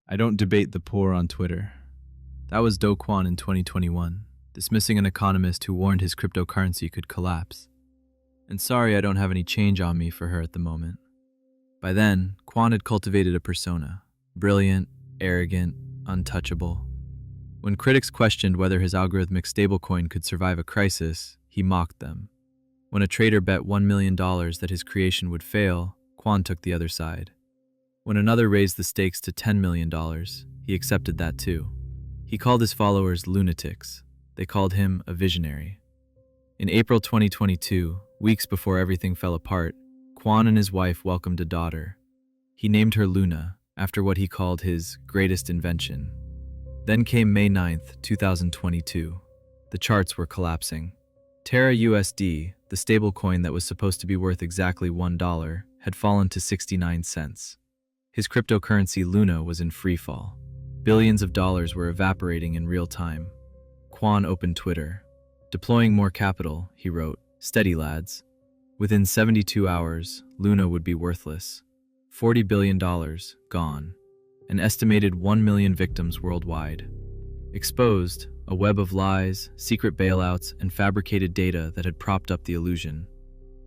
I don't debate the poor on Twitter. That was Do Kwon in 2021, dismissing an economist who warned his cryptocurrency could collapse. And sorry I don't have any change on me for her at the moment. By then, Kwon had cultivated a persona, brilliant, arrogant, untouchable. When critics questioned whether his algorithmic stablecoin could survive a crisis, he mocked them. When a trader bet $1 million that his creation would fail, Kwon took the other side. When another raised the stakes to $10 million, he accepted that too. He called his followers LUNAtics. They called him a visionary. In April 2022, weeks before everything fell apart, Kwon and his wife welcomed a daughter. He named her Luna, after what he called his greatest invention. Then came May 9th, 2022. The charts were collapsing. TerraUSD, the stablecoin that was supposed to be worth exactly $1, had fallen to 69 cents. His cryptocurrency Luna was in freefall. Billions of dollars were evaporating in real time. Kwon opened Twitter. Deploying more capital, he wrote, "Steady lads." Within 72 hours, Luna would be worthless. $40 billion gone. An estimated 1 million victims worldwide. Exposed, a web of lies, secret bailouts, and fabricated data that had propped up the illusion.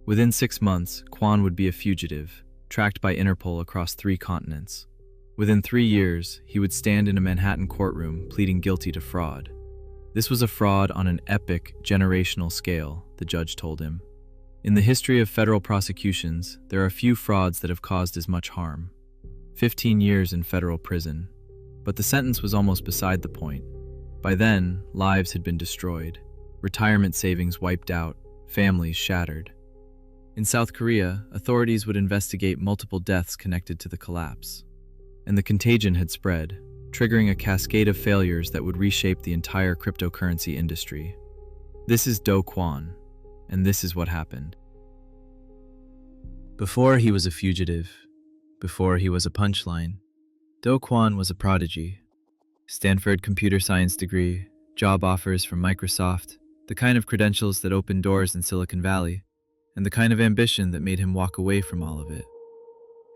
Within 6 months, Kwon would be a fugitive, tracked by Interpol across 3 continents. Within 3 years, he would stand in a Manhattan courtroom pleading guilty to fraud. This was a fraud on an epic, generational scale, the judge told him. In the history of federal prosecutions, there are few frauds that have caused as much harm. 15 years in federal prison. But the sentence was almost beside the point. By then, lives had been destroyed, retirement savings wiped out, families shattered. In South Korea, authorities would investigate multiple deaths connected to the collapse. And the contagion had spread, triggering a cascade of failures that would reshape the entire cryptocurrency industry. This is Do Kwon, and this is what happened. Before he was a fugitive, before he was a punchline, Do Kwon was a prodigy. Stanford computer science degree, job offers from Microsoft, the kind of credentials that opened doors in Silicon Valley, and the kind of ambition that made him walk away from all of it.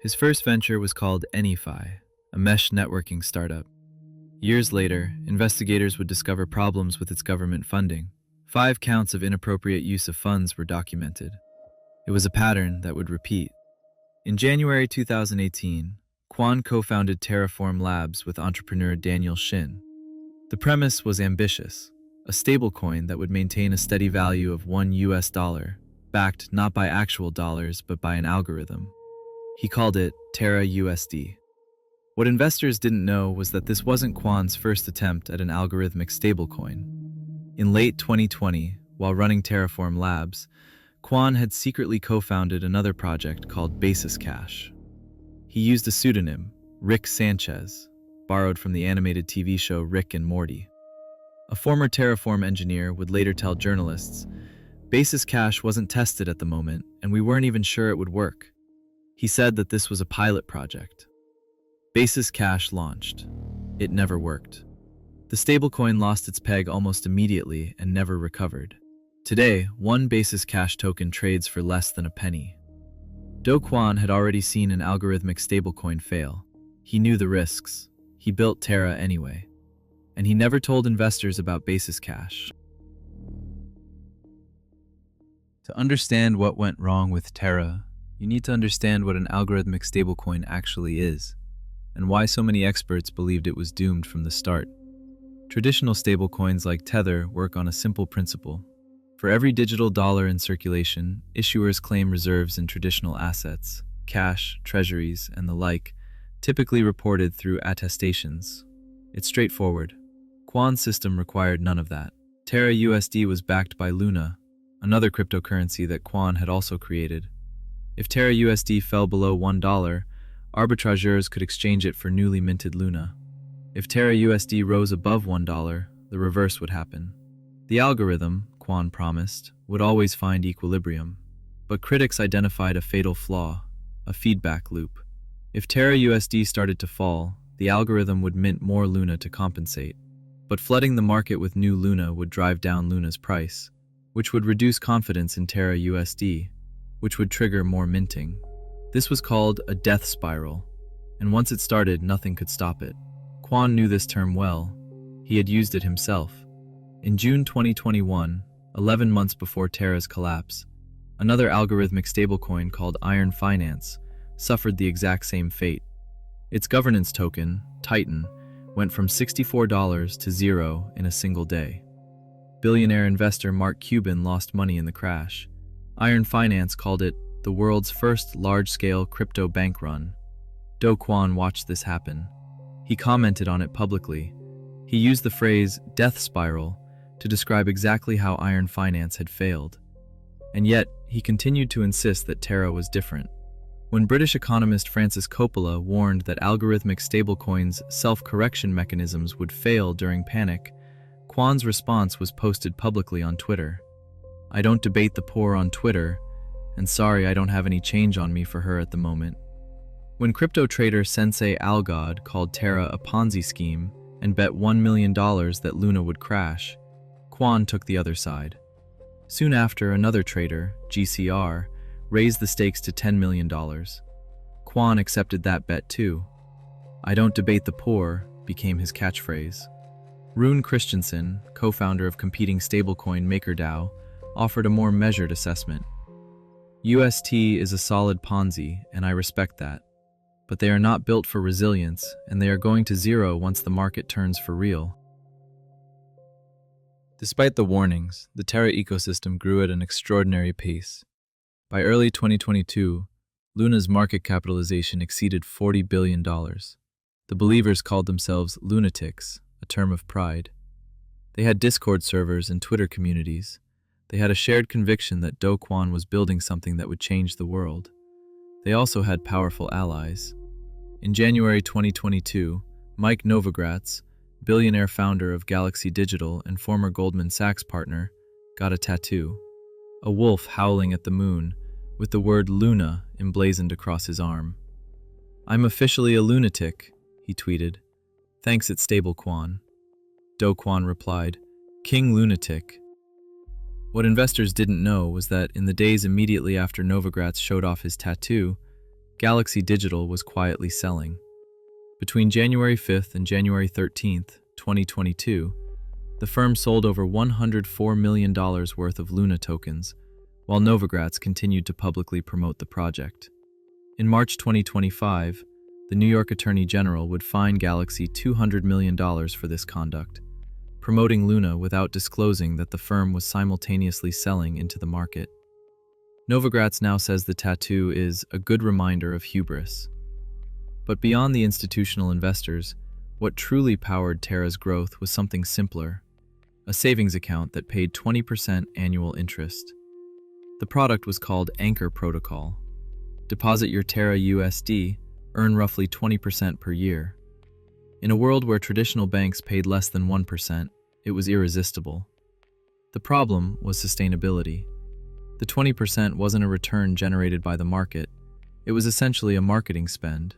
His first venture was called AnyFi, a mesh networking startup. Years later, investigators would discover problems with its government funding. 5 counts of inappropriate use of funds were documented. It was a pattern that would repeat. In January 2018, Kwon co-founded Terraform Labs with entrepreneur Daniel Shin. The premise was ambitious, a stablecoin that would maintain a steady value of $1, backed not by actual dollars but by an algorithm. He called it TerraUSD. What investors didn't know was that this wasn't Kwon's first attempt at an algorithmic stablecoin. In late 2020, while running Terraform Labs, Kwon had secretly co-founded another project called Basis Cash. He used a pseudonym, Rick Sanchez, borrowed from the animated TV show Rick and Morty. A former Terraform engineer would later tell journalists, "Basis Cash wasn't tested at the moment, and we weren't even sure it would work." He said that this was a pilot project. Basis Cash launched. It never worked. The stablecoin lost its peg almost immediately and never recovered. Today, one Basis Cash token trades for less than a penny. Do Kwon had already seen an algorithmic stablecoin fail. He knew the risks. He built Terra anyway. And he never told investors about Basis Cash. To understand what went wrong with Terra, you need to understand what an algorithmic stablecoin actually is, and why so many experts believed it was doomed from the start. Traditional stablecoins like Tether work on a simple principle. For every digital dollar in circulation, issuers claim reserves in traditional assets, cash, treasuries, and the like, typically reported through attestations. It's straightforward. Kwon's system required none of that. TerraUSD was backed by Luna, another cryptocurrency that Kwon had also created. If TerraUSD fell below $1, arbitrageurs could exchange it for newly minted Luna. If TerraUSD rose above $1, the reverse would happen. The algorithm, Kwon promised, would always find equilibrium. But critics identified a fatal flaw, a feedback loop. If TerraUSD started to fall, the algorithm would mint more Luna to compensate. But flooding the market with new Luna would drive down Luna's price, which would reduce confidence in TerraUSD, which would trigger more minting. This was called a death spiral, and once it started, nothing could stop it. Kwon knew this term well. He had used it himself. In June 2021, 11 months before Terra's collapse, another algorithmic stablecoin called Iron Finance suffered the exact same fate. Its governance token, Titan, went from $64 to $0 in a single day. Billionaire investor Mark Cuban lost money in the crash. Iron Finance called it the world's first large-scale crypto bank run. Do Kwon watched this happen. He commented on it publicly. He used the phrase death spiral to describe exactly how Iron Finance had failed. And yet, he continued to insist that Terra was different. When British economist Francis Coppola warned that algorithmic stablecoins' self-correction mechanisms would fail during panic, Kwon's response was posted publicly on Twitter. "I don't debate the poor on Twitter, and sorry I don't have any change on me for her at the moment." When crypto trader Sensei Algod called Terra a Ponzi scheme and bet $1 million that Luna would crash, Kwon took the other side. Soon after, another trader, GCR, raised the stakes to $10 million. Kwon accepted that bet too. "I don't debate the poor" became his catchphrase. Rune Christensen, co-founder of competing stablecoin MakerDAO, offered a more measured assessment. "UST is a solid Ponzi, and I respect that. But they are not built for resilience, and they are going to zero once the market turns for real." Despite the warnings, the Terra ecosystem grew at an extraordinary pace. By early 2022, Luna's market capitalization exceeded $40 billion. The believers called themselves LUNAtics, a term of pride. They had Discord servers and Twitter communities. They had a shared conviction that Do Kwon was building something that would change the world. They also had powerful allies. In January 2022, Mike Novogratz, billionaire founder of Galaxy Digital and former Goldman Sachs partner, got a tattoo. A wolf howling at the moon, with the word Luna emblazoned across his arm. "I'm officially a lunatic," he tweeted. "Thanks at Stablecoin." Do Kwon replied, "King Lunatic." What investors didn't know was that in the days immediately after Novogratz showed off his tattoo, Galaxy Digital was quietly selling. Between January 5th and January 13th, 2022, the firm sold over $104 million worth of Luna tokens, while Novogratz continued to publicly promote the project. In March 2025, the New York Attorney General would fine Galaxy $200 million for this conduct, promoting Luna without disclosing that the firm was simultaneously selling into the market. Novogratz now says the tattoo is a good reminder of hubris. But beyond the institutional investors, what truly powered Terra's growth was something simpler, a savings account that paid 20% annual interest. The product was called Anchor Protocol. Deposit your TerraUSD, earn roughly 20% per year. In a world where traditional banks paid less than 1%, it was irresistible. The problem was sustainability. The 20% wasn't a return generated by the market. It was essentially a marketing spend.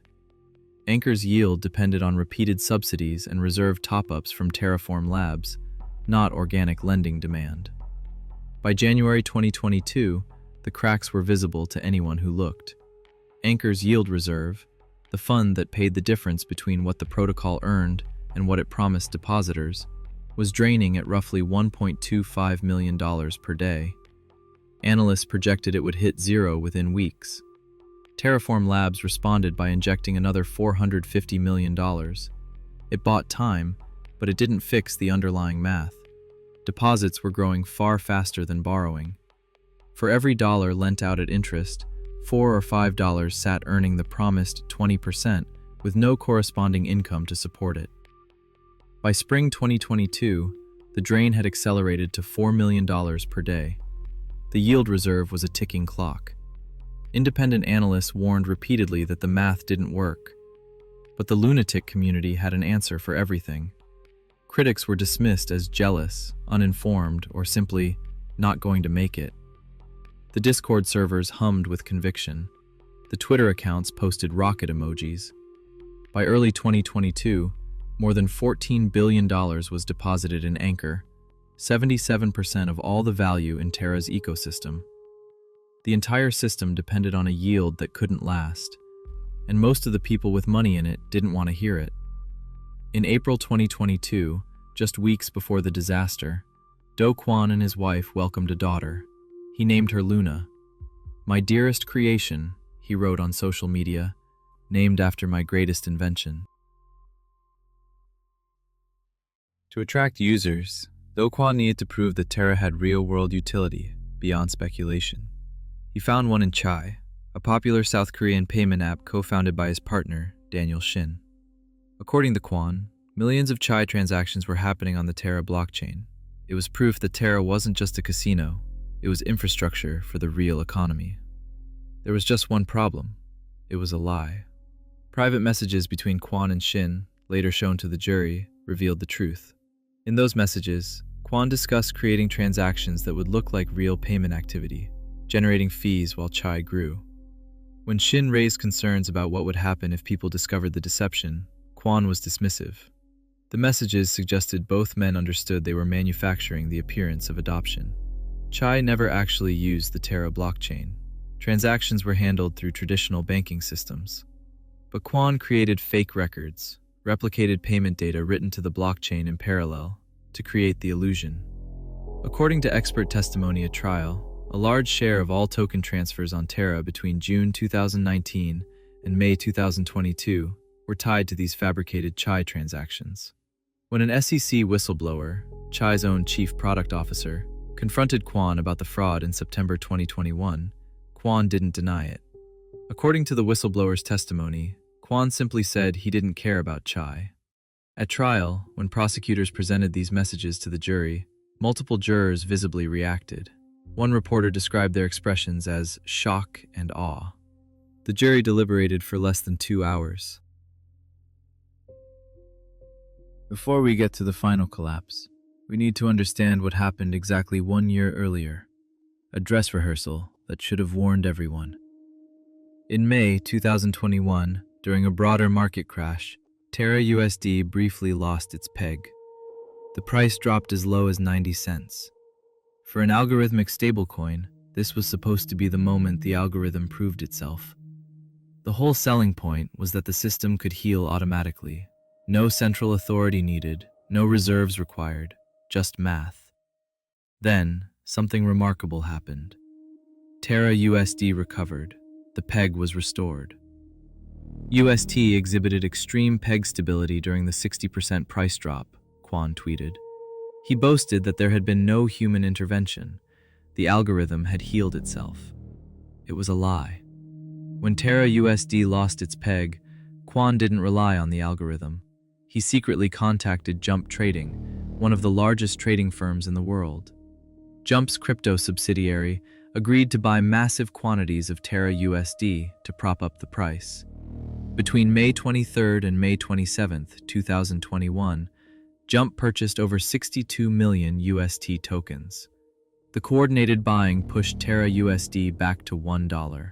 Anchor's yield depended on repeated subsidies and reserve top-ups from Terraform labs, not organic lending demand. By January 2022, the cracks were visible to anyone who looked. Anchor's yield reserve, the fund that paid the difference between what the protocol earned and what it promised depositors, was draining at roughly $1.25 million per day. Analysts projected it would hit zero within weeks. Terraform Labs responded by injecting another $450 million. It bought time, but it didn't fix the underlying math. Deposits were growing far faster than borrowing. For every dollar lent out at interest, $4 or $5 sat earning the promised 20% with no corresponding income to support it. By spring 2022, the drain had accelerated to $4 million per day. The yield reserve was a ticking clock. Independent analysts warned repeatedly that the math didn't work. But the lunatic community had an answer for everything. Critics were dismissed as jealous, uninformed, or simply not going to make it. The Discord servers hummed with conviction. The Twitter accounts posted rocket emojis. By early 2022, more than $14 billion was deposited in Anchor, 77% of all the value in Terra's ecosystem. The entire system depended on a yield that couldn't last, and most of the people with money in it didn't want to hear it. In April 2022, just weeks before the disaster, Do Kwon and his wife welcomed a daughter. He named her Luna. "My dearest creation," he wrote on social media, "named after my greatest invention." To attract users, Do Kwon needed to prove that Terra had real-world utility beyond speculation. He found one in Chai, a popular South Korean payment app co-founded by his partner, Daniel Shin. According to Kwon, millions of Chai transactions were happening on the Terra blockchain. It was proof that Terra wasn't just a casino, it was infrastructure for the real economy. There was just one problem. It was a lie. Private messages between Kwon and Shin, later shown to the jury, revealed the truth. In those messages, Kwon discussed creating transactions that would look like real payment activity, generating fees while Chai grew. When Shin raised concerns about what would happen if people discovered the deception, Kwon was dismissive. The messages suggested both men understood they were manufacturing the appearance of adoption. Chai never actually used the Terra blockchain. Transactions were handled through traditional banking systems. But Kwon created fake records, replicated payment data written to the blockchain in parallel, to create the illusion. According to expert testimony at trial, a large share of all token transfers on Terra between June 2019 and May 2022 were tied to these fabricated Chai transactions. When an SEC whistleblower, Chai's own chief product officer, confronted Kwon about the fraud in September 2021, Kwon didn't deny it. According to the whistleblower's testimony, Kwon simply said he didn't care about Chai. At trial, when prosecutors presented these messages to the jury, multiple jurors visibly reacted. One reporter described their expressions as shock and awe. The jury deliberated for less than 2 hours. Before we get to the final collapse, we need to understand what happened exactly 1 year earlier. A dress rehearsal that should have warned everyone. In May 2021, during a broader market crash, TerraUSD briefly lost its peg. The price dropped as low as 90 cents. For an algorithmic stablecoin, this was supposed to be the moment the algorithm proved itself. The whole selling point was that the system could heal automatically. No central authority needed, no reserves required, just math. Then, something remarkable happened. TerraUSD recovered. The peg was restored. UST exhibited extreme peg stability during the 60% price drop, Kwon tweeted. He boasted that there had been no human intervention. The algorithm had healed itself. It was a lie. When TerraUSD lost its peg, Kwon didn't rely on the algorithm. He secretly contacted Jump Trading, one of the largest trading firms in the world. Jump's crypto subsidiary agreed to buy massive quantities of TerraUSD to prop up the price. Between May 23rd and May 27th, 2021, Jump purchased over 62 million UST tokens. The coordinated buying pushed TerraUSD back to $1.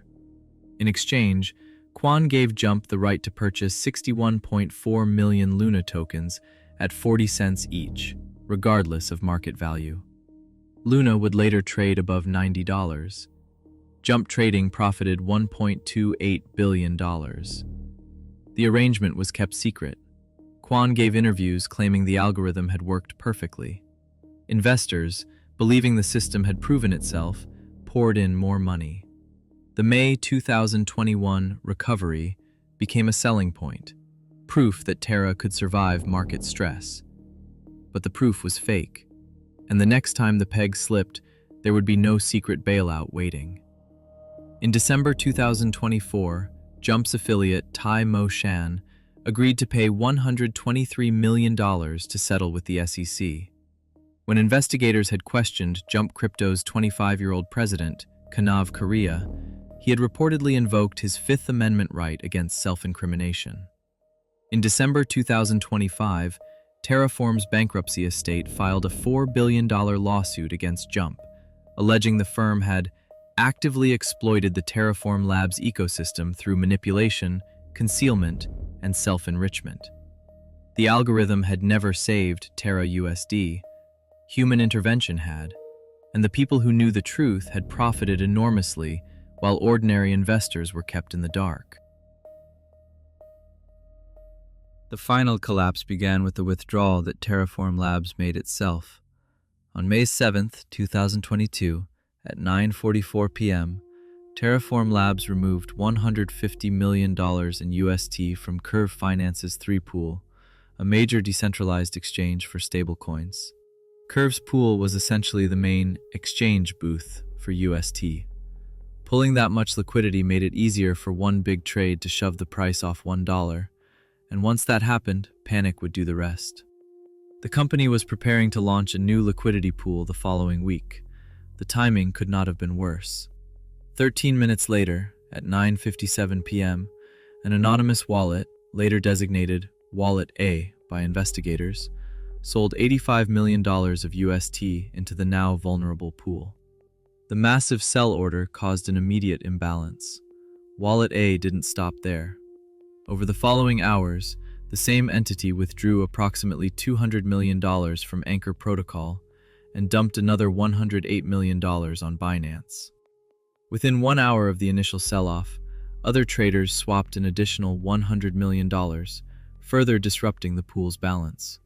In exchange, Kwon gave Jump the right to purchase 61.4 million Luna tokens at 40 cents each, regardless of market value. Luna would later trade above $90. Jump Trading profited $1.28 billion. The arrangement was kept secret. Kwon gave interviews claiming the algorithm had worked perfectly. Investors, believing the system had proven itself, poured in more money. The May 2021 recovery became a selling point, proof that Terra could survive market stress. But the proof was fake, and the next time the peg slipped, there would be no secret bailout waiting. In December 2024, Jump's affiliate Tai Mo Shan agreed to pay $123 million to settle with the SEC. When investigators had questioned Jump Crypto's 25-year-old president, Kanav Korea, he had reportedly invoked his Fifth Amendment right against self-incrimination. In December 2025, Terraform's bankruptcy estate filed a $4 billion lawsuit against Jump, alleging the firm had actively exploited the Terraform Labs ecosystem through manipulation, concealment, and self-enrichment. The algorithm had never saved TerraUSD. Human intervention had, and the people who knew the truth had profited enormously while ordinary investors were kept in the dark. The final collapse began with the withdrawal that Terraform Labs made itself. On May 7th, 2022, at 9:44 p.m., Terraform Labs removed $150 million in UST from Curve Finance's 3 pool, a major decentralized exchange for stablecoins. Curve's pool was essentially the main exchange booth for UST. Pulling that much liquidity made it easier for one big trade to shove the price off $1, and once that happened, panic would do the rest. The company was preparing to launch a new liquidity pool the following week. The timing could not have been worse. 13 minutes later, at 9:57 p.m., an anonymous wallet, later designated Wallet A by investigators, sold $85 million of UST into the now vulnerable pool. The massive sell order caused an immediate imbalance. Wallet A didn't stop there. Over the following hours, the same entity withdrew approximately $200 million from Anchor Protocol and dumped another $108 million on Binance. Within 1 hour of the initial sell-off, other traders swapped an additional $100 million, further disrupting the pool's balance.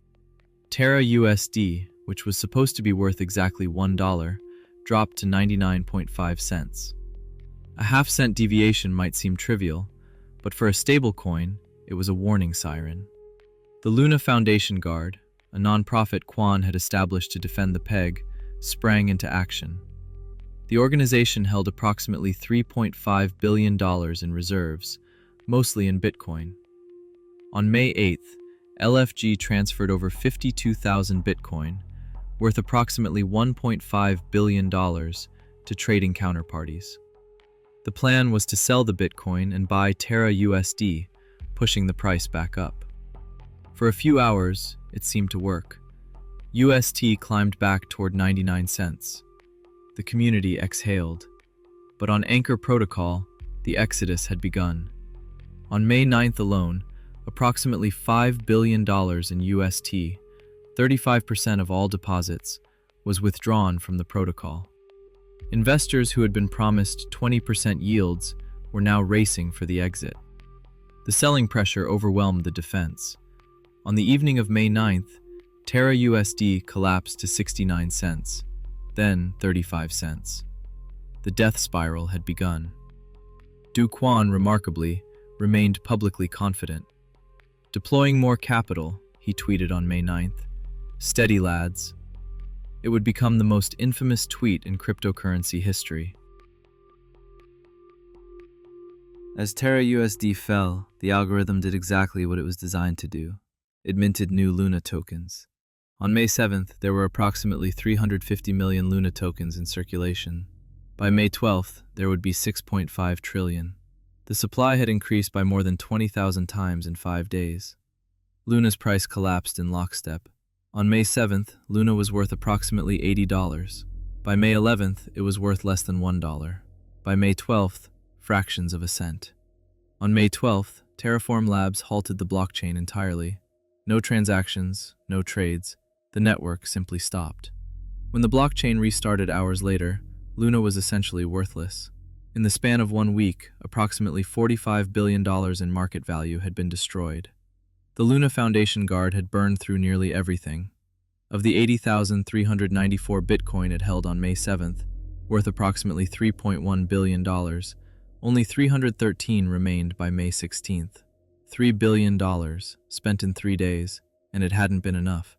TerraUSD, which was supposed to be worth exactly $1, dropped to 99.5 cents. A half-cent deviation might seem trivial, but for a stablecoin, it was a warning siren. The Luna Foundation Guard, a non-profit Kwon had established to defend the peg, sprang into action. The organization held approximately $3.5 billion in reserves, mostly in Bitcoin. On May 8th, LFG transferred over 52,000 Bitcoin, worth approximately $1.5 billion, to trading counterparties. The plan was to sell the Bitcoin and buy TerraUSD, pushing the price back up. For a few hours, it seemed to work. UST climbed back toward 99 cents. The community exhaled. But on Anchor Protocol, the exodus had begun. On May 9th alone, approximately $5 billion in UST, 35% of all deposits, was withdrawn from the protocol. Investors who had been promised 20% yields were now racing for the exit. The selling pressure overwhelmed the defense. On the evening of May 9th, TerraUSD collapsed to 69 cents, then 35 cents. The death spiral had begun. Do Kwon, remarkably, remained publicly confident. Deploying more capital, he tweeted on May 9th. Steady, lads. It would become the most infamous tweet in cryptocurrency history. As TerraUSD fell, the algorithm did exactly what it was designed to do. It minted new Luna tokens. On May 7th, there were approximately 350 million Luna tokens in circulation. By May 12th, there would be 6.5 trillion. The supply had increased by more than 20,000 times in 5 days. Luna's price collapsed in lockstep. On May 7th, Luna was worth approximately $80. By May 11th, it was worth less than $1. By May 12th, fractions of a cent. On May 12th, Terraform Labs halted the blockchain entirely. No transactions, no trades. The network simply stopped. When the blockchain restarted hours later, Luna was essentially worthless. In the span of 1 week, approximately $45 billion in market value had been destroyed. The Luna Foundation Guard had burned through nearly everything. Of the 80,394 Bitcoin it held on May 7th, worth approximately $3.1 billion, only 313 remained by May 16th. $3 billion, spent in 3 days, and it hadn't been enough.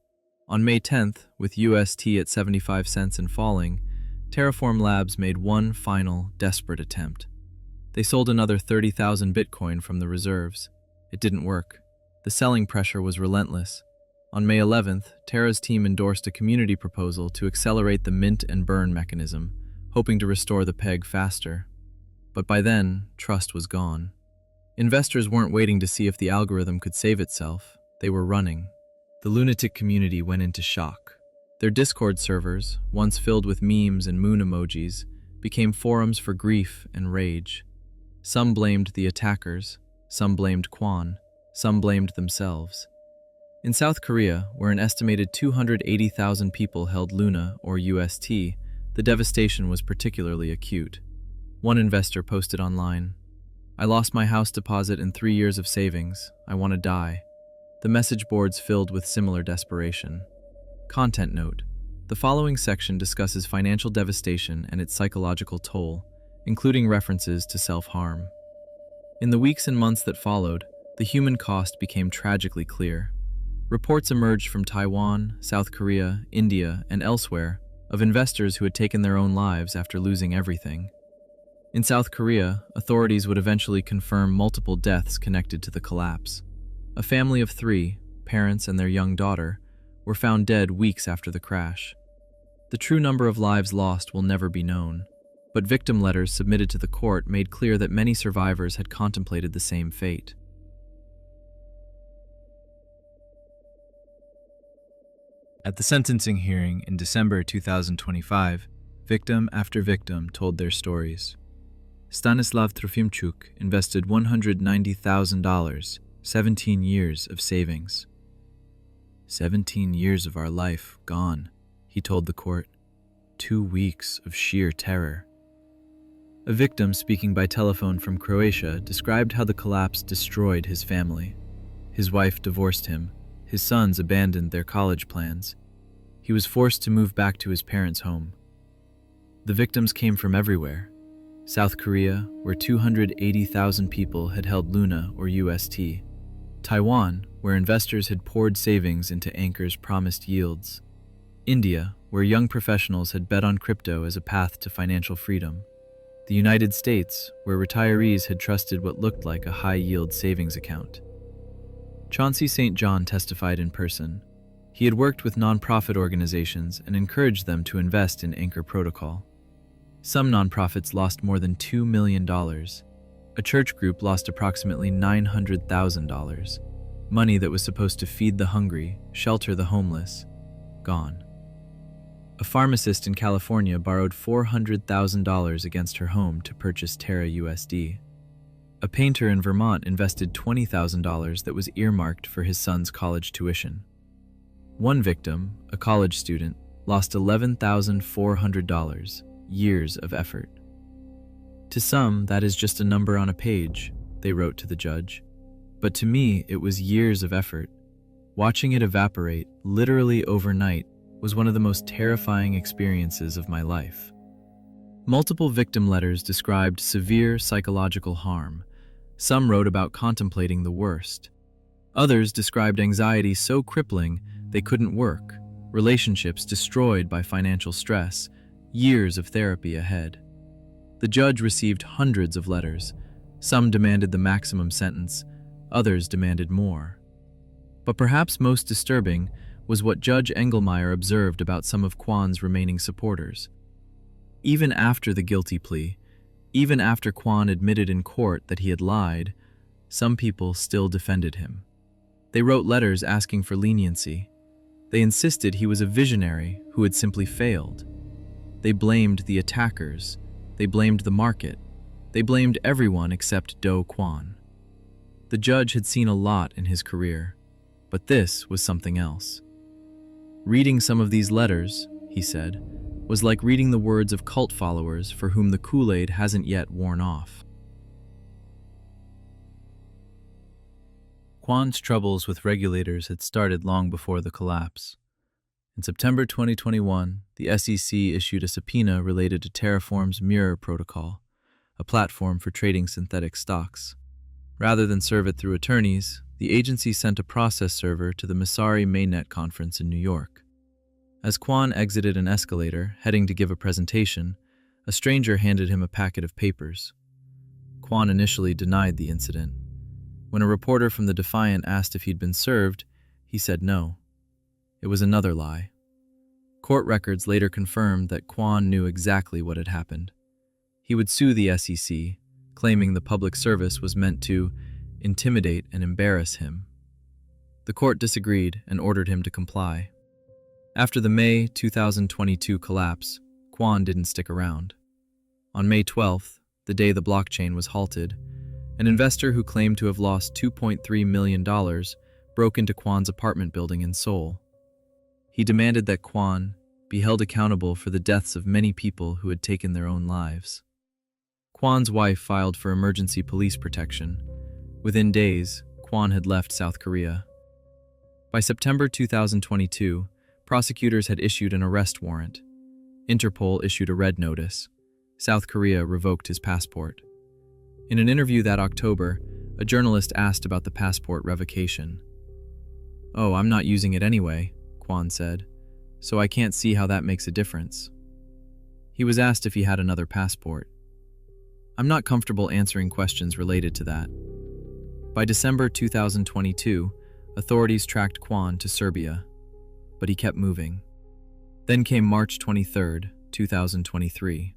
On May 10th, with UST at 75 cents and falling, Terraform Labs made one final, desperate attempt. They sold another 30,000 Bitcoin from the reserves. It didn't work. The selling pressure was relentless. On May 11th, Terra's team endorsed a community proposal to accelerate the mint and burn mechanism, hoping to restore the peg faster. But by then, trust was gone. Investors weren't waiting to see if the algorithm could save itself. They were running. The lunatic community went into shock. Their Discord servers, once filled with memes and moon emojis, became forums for grief and rage. Some blamed the attackers, some blamed Kwon, some blamed themselves. In South Korea, where an estimated 280,000 people held Luna or UST, the devastation was particularly acute. One investor posted online, "I lost my house deposit and 3 years of savings. I want to die." the message boards filled with similar desperation. Content note: the following section discusses financial devastation and its psychological toll, including references to self-harm. In the weeks and months that followed, the human cost became tragically clear. Reports emerged from Taiwan, South Korea, India, and elsewhere of investors who had taken their own lives after losing everything. In South Korea, authorities would eventually confirm multiple deaths connected to the collapse. A family of 3, parents and their young daughter, were found dead weeks after the crash. The true number of lives lost will never be known, but victim letters submitted to the court made clear that many survivors had contemplated the same fate. At the sentencing hearing in December 2025, victim after victim told their stories. Stanislav Trofimchuk invested $190,000, 17 years of savings. 17 years of our life gone, he told the court. 2 weeks of sheer terror. A victim speaking by telephone from Croatia described how the collapse destroyed his family. His wife divorced him. His sons abandoned their college plans. He was forced to move back to his parents' home. The victims came from everywhere. South Korea, where 280,000 people had held Luna or UST. Taiwan, where investors had poured savings into Anchor's promised yields. India, where young professionals had bet on crypto as a path to financial freedom. The United States, where retirees had trusted what looked like a high-yield savings account. Chauncey St. John testified in person. He had worked with nonprofit organizations and encouraged them to invest in Anchor Protocol. Some nonprofits lost more than $2 million. A church group lost approximately $900,000. Money that was supposed to feed the hungry, shelter the homeless, gone. A pharmacist in California borrowed $400,000 against her home to purchase TerraUSD. A painter in Vermont invested $20,000 that was earmarked for his son's college tuition. One victim, a college student, lost $11,400, years of effort. To some, that is just a number on a page, they wrote to the judge. But to me, it was years of effort. Watching it evaporate, literally overnight, was one of the most terrifying experiences of my life. Multiple victim letters described severe psychological harm. Some wrote about contemplating the worst. Others described anxiety so crippling they couldn't work, relationships destroyed by financial stress, years of therapy ahead. The judge received hundreds of letters. Some demanded the maximum sentence, others demanded more. But perhaps most disturbing was what Judge Engelmeyer observed about some of Kwon's remaining supporters. Even after the guilty plea, even after Kwon admitted in court that he had lied, some people still defended him. They wrote letters asking for leniency. They insisted he was a visionary who had simply failed. They blamed the attackers. They blamed the market. They blamed everyone except Do Kwon. The judge had seen a lot in his career, but this was something else. Reading some of these letters, he said, was like reading the words of cult followers for whom the Kool-Aid hasn't yet worn off. Kwon's troubles with regulators had started long before the collapse. In September 2021, the SEC issued a subpoena related to Terraform's Mirror protocol, a platform for trading synthetic stocks. Rather than serve it through attorneys, the agency sent a process server to the Messari Mainnet conference in New York. As Kwon exited an escalator, heading to give a presentation, a stranger handed him a packet of papers. Kwon initially denied the incident. When a reporter from the Defiant asked if he'd been served, he said no. It was another lie. Court records later confirmed that Kwon knew exactly what had happened. He would sue the SEC, claiming the public service was meant to intimidate and embarrass him. The court disagreed and ordered him to comply. After the May 2022 collapse, Kwon didn't stick around. On May 12th, the day the blockchain was halted, an investor who claimed to have lost $2.3 million broke into Kwon's apartment building in Seoul. He demanded that Kwon be held accountable for the deaths of many people who had taken their own lives. Kwon's wife filed for emergency police protection. Within days, Kwon had left South Korea. By September 2022, prosecutors had issued an arrest warrant. Interpol issued a red notice. South Korea revoked his passport. In an interview that October, a journalist asked about the passport revocation. "Oh, I'm not using it anyway," Kwon said, "so I can't see how that makes a difference." He was asked if he had another passport. "I'm not comfortable answering questions related to that." By December 2022, authorities tracked Kwon to Serbia, but he kept moving. Then came March 23, 2023.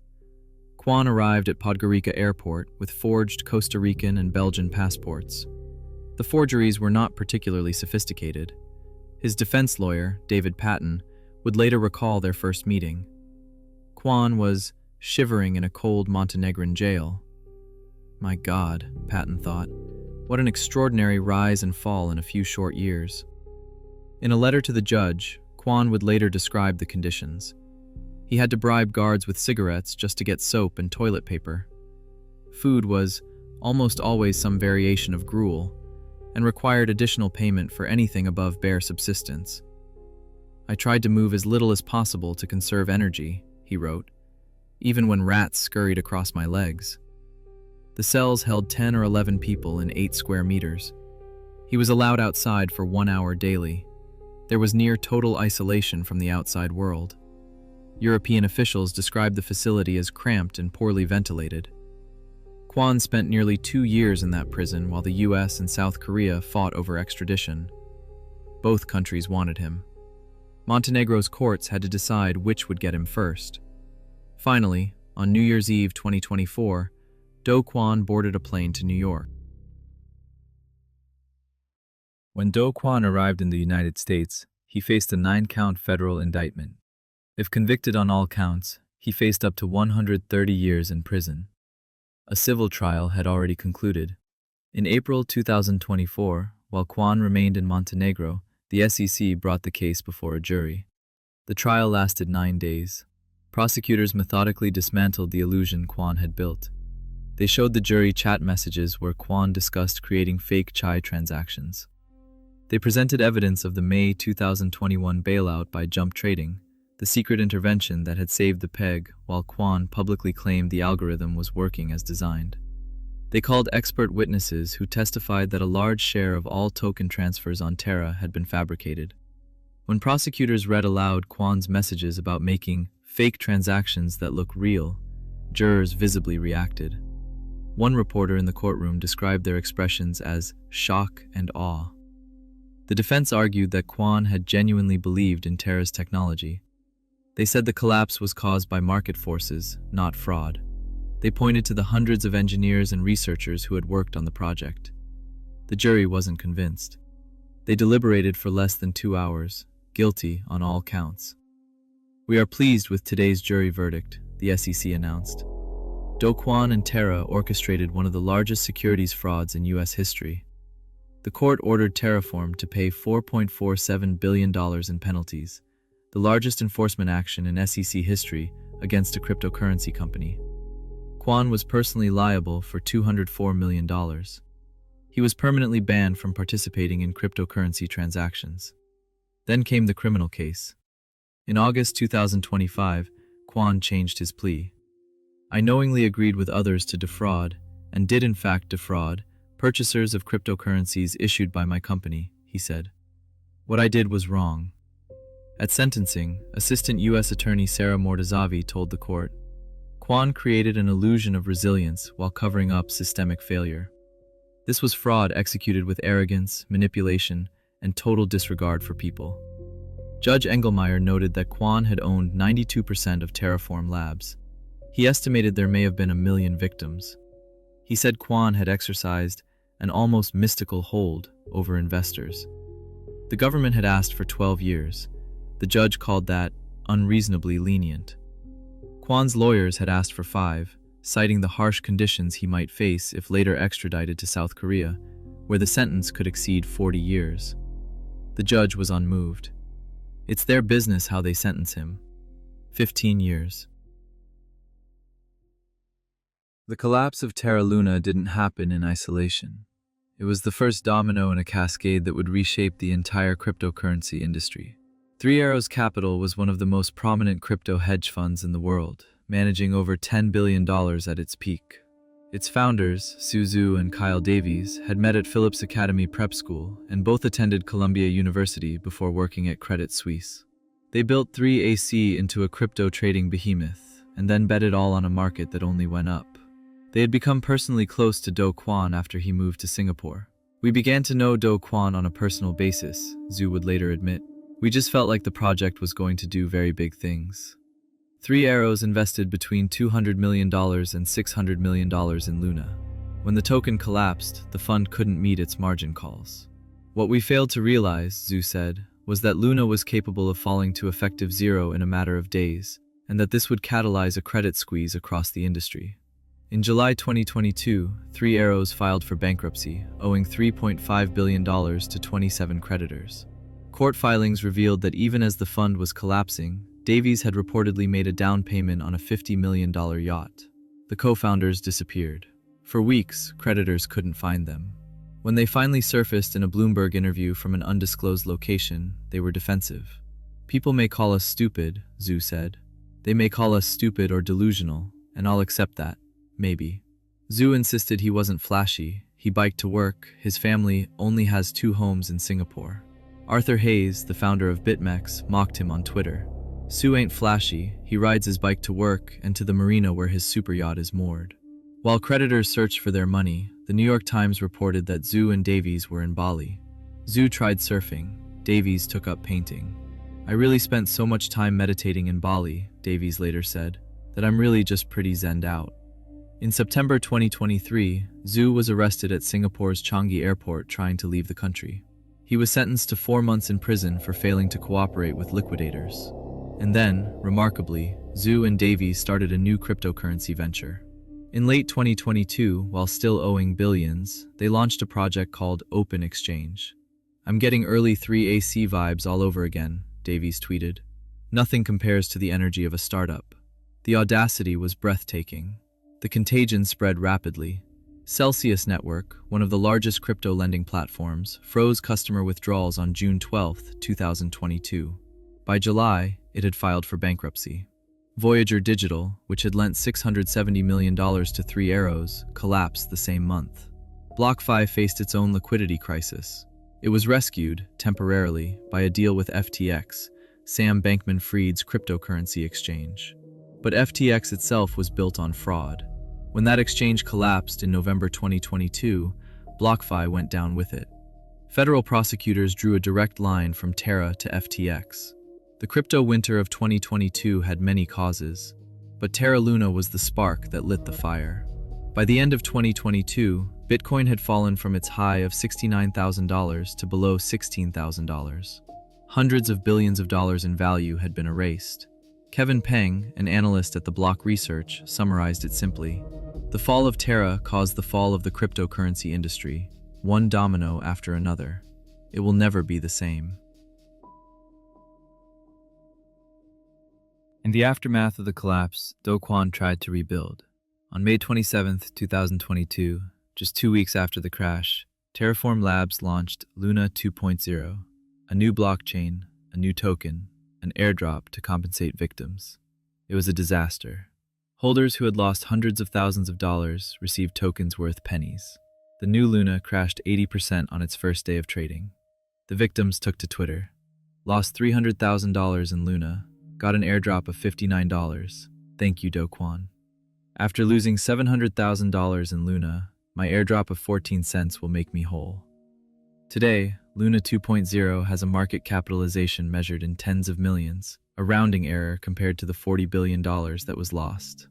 Kwon arrived at Podgorica Airport with forged Costa Rican and Belgian passports. The forgeries were not particularly sophisticated. His defense lawyer, David Patton, would later recall their first meeting. Kwon was shivering in a cold Montenegrin jail. My God, Patton thought, what an extraordinary rise and fall in a few short years. In a letter to the judge, Kwon would later describe the conditions. He had to bribe guards with cigarettes just to get soap and toilet paper. Food was almost always some variation of gruel, and required additional payment for anything above bare subsistence. "I tried to move as little as possible to conserve energy," he wrote, "even when rats scurried across my legs." The cells held 10 or 11 people in 8 square meters. He was allowed outside for 1 hour daily. There was near total isolation from the outside world. European officials described the facility as cramped and poorly ventilated. Kwon spent nearly 2 years in that prison while the US and South Korea fought over extradition. Both countries wanted him. Montenegro's courts had to decide which would get him first. Finally, on New Year's Eve 2024, Do Kwon boarded a plane to New York. When Do Kwon arrived in the United States, he faced a 9-count federal indictment. If convicted on all counts, he faced up to 130 years in prison. A civil trial had already concluded. In April 2024, while Kwon remained in Montenegro, the SEC brought the case before a jury. The trial lasted 9 days. Prosecutors methodically dismantled the illusion Kwon had built. They showed the jury chat messages where Kwon discussed creating fake chai transactions. They presented evidence of the May 2021 bailout by Jump Trading, the secret intervention that had saved the peg while Kwon publicly claimed the algorithm was working as designed. They called expert witnesses who testified that a large share of all token transfers on Terra had been fabricated. When prosecutors read aloud Kwon's messages about making fake transactions that look real, jurors visibly reacted. One reporter in the courtroom described their expressions as shock and awe. The defense argued that Kwon had genuinely believed in Terra's technology. They said the collapse was caused by market forces, not fraud. They pointed to the hundreds of engineers and researchers who had worked on the project. The jury wasn't convinced. They deliberated for less than 2 hours, guilty on all counts. "We are pleased with today's jury verdict," the SEC announced. Do Kwon and Terra orchestrated one of the largest securities frauds in U.S. history. The court ordered Terraform to pay $4.47 billion in penalties, the largest enforcement action in SEC history against a cryptocurrency company. Kwon was personally liable for $204 million. He was permanently banned from participating in cryptocurrency transactions. Then came the criminal case. In August 2025, Kwon changed his plea. "I knowingly agreed with others to defraud, and did in fact defraud, purchasers of cryptocurrencies issued by my company," he said. "What I did was wrong." At sentencing, Assistant U.S. Attorney Sarah Mortazavi told the court, Kwon created an illusion of resilience while covering up systemic failure. This was fraud executed with arrogance, manipulation, and total disregard for people. Judge Engelmeyer noted that Kwon had owned 92% of Terraform Labs. He estimated there may have been 1 million victims. He said Kwon had exercised an almost mystical hold over investors. The government had asked for 12 years. The judge called that unreasonably lenient. Kwon's lawyers had asked for 5, citing the harsh conditions he might face if later extradited to South Korea, where the sentence could exceed 40 years. The judge was unmoved. It's their business how they sentence him. 15 years. The collapse of Terra Luna didn't happen in isolation. It was the first domino in a cascade that would reshape the entire cryptocurrency industry. Three Arrows Capital was one of the most prominent crypto hedge funds in the world, managing over $10 billion at its peak. Its founders, Zhu and Kyle Davies, had met at Phillips Academy Prep School and both attended Columbia University before working at Credit Suisse. They built 3AC into a crypto trading behemoth and then bet it all on a market that only went up. They had become personally close to Do Kwon after he moved to Singapore. "We began to know Do Kwon on a personal basis," Zhu would later admit. "We just felt like the project was going to do very big things." Three Arrows invested between $200 million and $600 million in Luna. When the token collapsed, the fund couldn't meet its margin calls. "What we failed to realize," Zhu said, "was that Luna was capable of falling to effective zero in a matter of days, and that this would catalyze a credit squeeze across the industry." In July 2022, Three Arrows filed for bankruptcy, owing $3.5 billion to 27 creditors. Court filings revealed that even as the fund was collapsing, Davies had reportedly made a down payment on a $50 million yacht. The co-founders disappeared. For weeks, creditors couldn't find them. When they finally surfaced in a Bloomberg interview from an undisclosed location, they were defensive. "People may call us stupid," Zhu said. "They may call us stupid or delusional, and I'll accept that. Maybe." Zhu insisted he wasn't flashy. He biked to work. His family only has 2 homes in Singapore. Arthur Hayes, the founder of BitMEX, mocked him on Twitter. "Sue ain't flashy. He rides his bike to work and to the marina where his super yacht is moored." While creditors searched for their money, the New York Times reported that Zhu and Davies were in Bali. Zhu tried surfing. Davies took up painting. "I really spent so much time meditating in Bali," Davies later said, "that I'm really just pretty zenned out." In September 2023, Zhu was arrested at Singapore's Changi Airport trying to leave the country. He was sentenced to 4 months in prison for failing to cooperate with liquidators. And then, remarkably, Zhu and Davies started a new cryptocurrency venture. In late 2022, while still owing billions, they launched a project called Open Exchange. "I'm getting early 3AC vibes all over again," Davies tweeted. "Nothing compares to the energy of a startup. The audacity was breathtaking. The contagion spread rapidly. Celsius Network, one of the largest crypto lending platforms, froze customer withdrawals on June 12, 2022. By July, it had filed for bankruptcy. Voyager Digital, which had lent $670 million to Three Arrows, collapsed the same month. BlockFi faced its own liquidity crisis. It was rescued, temporarily, by a deal with FTX, Sam Bankman-Fried's cryptocurrency exchange. But FTX itself was built on fraud. When that exchange collapsed in November 2022, BlockFi went down with it. Federal prosecutors drew a direct line from Terra to FTX. The crypto winter of 2022 had many causes, but Terra Luna was the spark that lit the fire. By the end of 2022, Bitcoin had fallen from its high of $69,000 to below $16,000. Hundreds of billions of dollars in value had been erased. Kevin Peng, an analyst at the Block Research, summarized it simply. "The fall of Terra caused the fall of the cryptocurrency industry, one domino after another. It will never be the same." In the aftermath of the collapse, Do Kwon tried to rebuild. On May 27, 2022, just 2 weeks after the crash, Terraform Labs launched Luna 2.0, a new blockchain, a new token, an airdrop to compensate victims. It was a disaster. Holders who had lost hundreds of thousands of dollars received tokens worth pennies. The new Luna crashed 80% on its first day of trading. The victims took to Twitter. "Lost $300,000 in Luna. Got an airdrop of $59. Thank you, Do Kwon. After losing $700,000 in Luna, my airdrop of 14 cents will make me whole." Today, Luna 2.0 has a market capitalization measured in tens of millions, a rounding error compared to the $40 billion that was lost.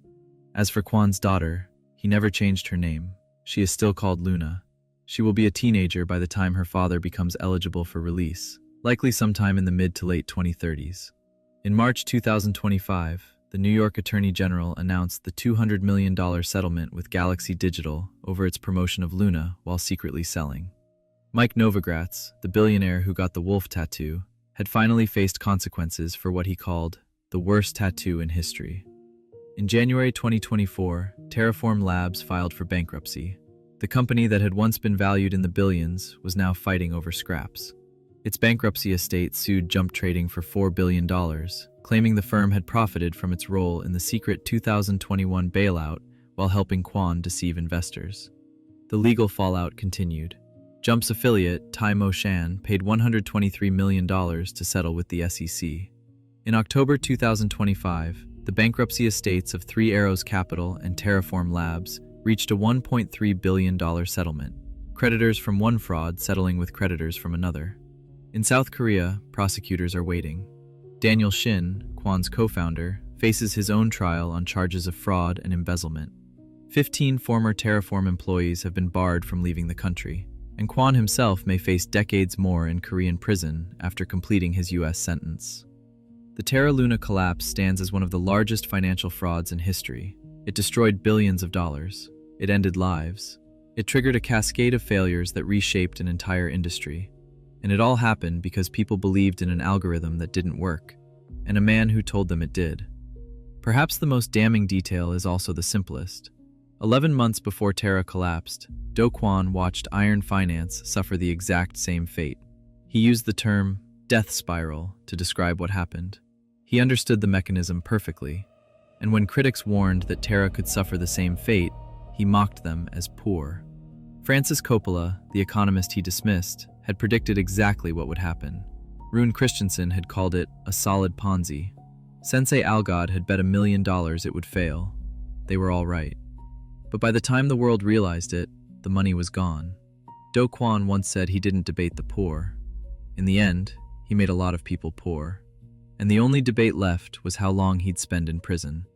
As for Kwon's daughter, he never changed her name. She is still called Luna. She will be a teenager by the time her father becomes eligible for release, likely sometime in the mid to late 2030s. In March 2025, the New York Attorney General announced the $200 million settlement with Galaxy Digital over its promotion of Luna while secretly selling. Mike Novogratz, the billionaire who got the wolf tattoo, had finally faced consequences for what he called the worst tattoo in history. In January 2024, Terraform Labs filed for bankruptcy. The company that had once been valued in the billions was now fighting over scraps. Its bankruptcy estate sued Jump Trading for $4 billion, claiming the firm had profited from its role in the secret 2021 bailout while helping Kwon deceive investors. The legal fallout continued. Jump's affiliate, Tai Mo Shan, paid $123 million to settle with the SEC. In October 2025, the bankruptcy estates of Three Arrows Capital and Terraform Labs reached a $1.3 billion settlement, creditors from one fraud settling with creditors from another. In South Korea, prosecutors are waiting. Daniel Shin, Kwon's co-founder, faces his own trial on charges of fraud and embezzlement. 15 former Terraform employees have been barred from leaving the country, and Kwon himself may face decades more in Korean prison after completing his US sentence. The Terra Luna collapse stands as one of the largest financial frauds in history. It destroyed billions of dollars. It ended lives. It triggered a cascade of failures that reshaped an entire industry. And it all happened because people believed in an algorithm that didn't work, and a man who told them it did. Perhaps the most damning detail is also the simplest. 11 months before Terra collapsed, Do Kwon watched Iron Finance suffer the exact same fate. He used the term death spiral to describe what happened. He understood the mechanism perfectly, and when critics warned that Terra could suffer the same fate, he mocked them as poor. Francis Coppola, the economist he dismissed, had predicted exactly what would happen. Rune Christensen had called it a solid Ponzi. Sensei Algod had bet $1 million it would fail. They were all right. But by the time the world realized it, the money was gone. Do Kwon once said he didn't debate the poor. In the end, he made a lot of people poor. And the only debate left was how long he'd spend in prison.